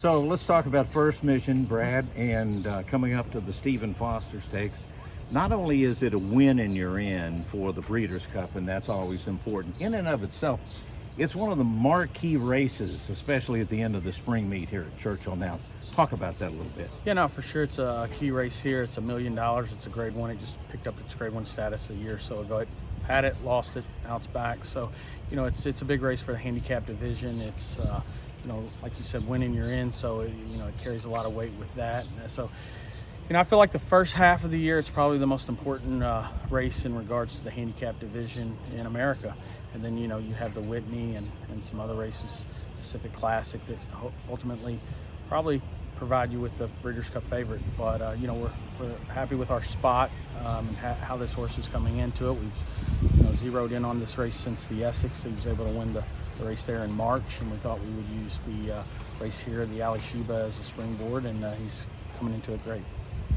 So let's talk about first mission, Brad, and coming up to the Stephen Foster Stakes. Not only is it a win and you're in for the Breeders' Cup, and that's always important, in and of itself, it's one of the marquee races, especially at the end of the spring meet here at Churchill. Now, talk about that a little bit. Yeah, no, for sure. It's a key race here. It's $1 million. It's a grade one. It just picked up its grade one status a year or so ago. It had it, lost it, now it's back. So, it's a big race for the handicap division. It's, like you said, winning you're in. So, it carries a lot of weight with that. So, I feel like the first half of the year, it's probably the most important race in regards to the handicap division in America. And then, you have the Whitney and some other races, Pacific Classic, that ultimately probably provide you with the Breeders' Cup favorite. But, we're happy with our spot and how this horse is coming into it. We've, zeroed in on this race since the Essex. He was able to win the race there in March, and we thought we would use the race here, the Alysheba, as a springboard, and he's coming into it great.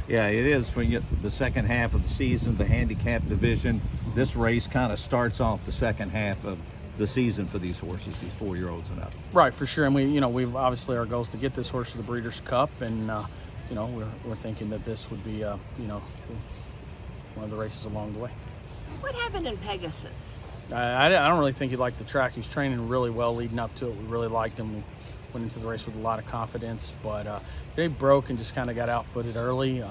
Yeah, it is for the second half of the season, the handicap division. This race kind of starts off the second half of the season for these horses, these 4-year-olds and up. Right, for sure. And we've obviously, our goal is to get this horse to the Breeders' Cup, and we're thinking that this would be one of the races along the way. What happened in Pegasus? I don't really think he liked the track. He was training really well leading up to it. We really liked him. We went into the race with a lot of confidence, but they broke and just kind of got outfooted early.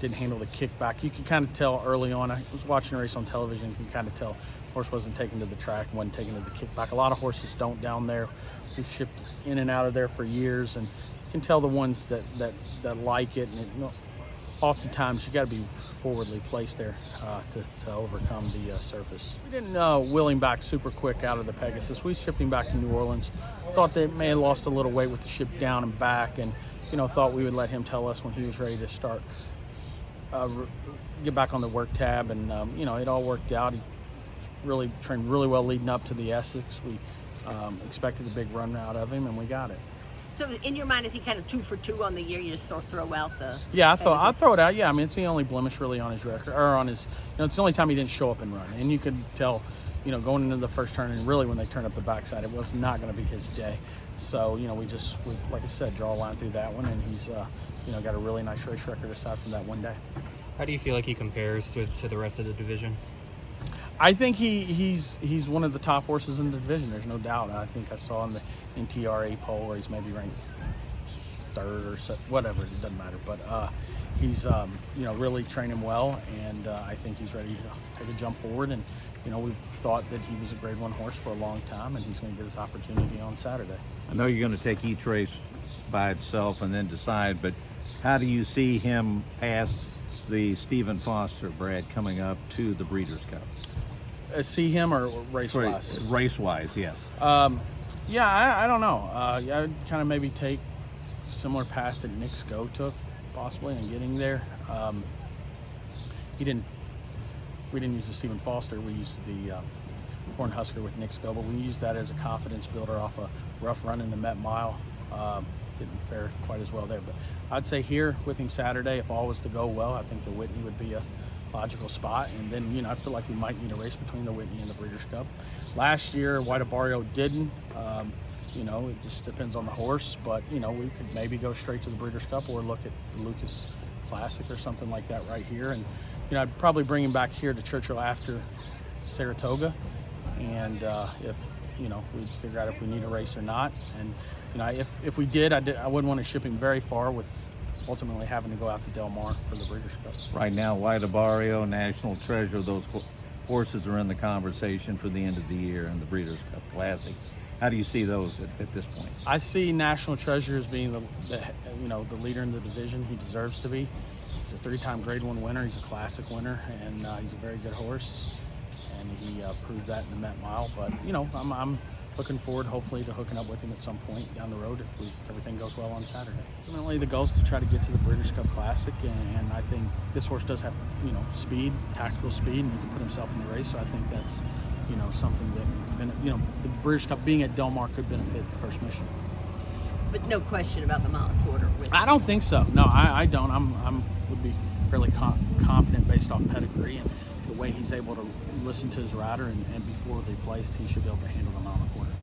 Didn't handle the kickback. You could kind of tell early on. I was watching a race on television. You can kind of tell the horse wasn't taken to the track, wasn't taken to the kickback. A lot of horses don't down there. We've shipped in and out of there for years, and you can tell the ones that like it. And oftentimes you got to be forwardly placed there to overcome the surface. We didn't wheel him back super quick out of the Pegasus. We shipped him back to New Orleans. Thought they may have lost a little weight with the ship down and back, and thought we would let him tell us when he was ready to start, get back on the work tab, and it all worked out. He really trained really well leading up to the Essex. We expected a big run out of him, and we got it. So in your mind, is he kind of 2 for 2 on the year? You just sort of throw out the... Yeah, I'd throw it out. Yeah, I mean, it's the only blemish really on his record, or on his, it's the only time he didn't show up and run. And you could tell, going into the first turn, and really when they turned up the backside, it was not going to be his day. So, we like I said, draw a line through that one, and he's, got a really nice race record aside from that one day. How do you feel like he compares to the rest of the division? I think he's one of the top horses in the division. There's no doubt. I think I saw in the NTRA poll where he's maybe ranked third or whatever. It doesn't matter. But he's really training well, and I think he's ready to take a jump forward. And we've thought that he was a grade one horse for a long time, and he's going to get his opportunity on Saturday. I know you're going to take each race by itself and then decide, but how do you see him pass the Stephen Foster, Brad, coming up to the Breeders' Cup? See him or race-wise? Race-wise, yes. Yeah, I don't know. I'd kind of maybe take a similar path that Nick Sko took, possibly, in getting there. We didn't use the Stephen Foster. We used the Cornhusker with Nick Sko, but we used that as a confidence builder off a rough run in the Met Mile. Didn't fare quite as well there, but I'd say here with him Saturday, if all was to go well, I think the Whitney would be a logical spot. And then, I feel like we might need a race between the Whitney and the Breeders' Cup. Last year, White Barrio didn't. It just depends on the horse, but, we could maybe go straight to the Breeders' Cup or look at the Lucas Classic or something like that right here. And, I'd probably bring him back here to Churchill after Saratoga. And if, we'd figure out if we need a race or not. And, if we did, I wouldn't want to ship him very far with ultimately having to go out to Del Mar for the Breeders' Cup. Right now, White Barrio, National Treasure, those horses are in the conversation for the end of the year in the Breeders' Cup Classic. How do you see those at this point? I see National Treasure as being the leader in the division. He deserves to be. He's a 3-time Grade 1 winner. He's a Classic winner, and he's a very good horse. And he proved that in the Met Mile. But I'm looking forward, hopefully, to hooking up with him at some point down the road if everything goes well on Saturday. Ultimately, the goal is to try to get to the Breeders' Cup Classic, and I think this horse does have, speed, tactical speed, and he can put himself in the race. So I think that's, something that, the Breeders' Cup being at Del Mar could benefit the first mission. But no question about the mile and quarter. I don't think so. No, I don't. Would be fairly confident based off pedigree and the way he's able to listen to his rider, and before they placed, he should be able to handle the mile and quarter.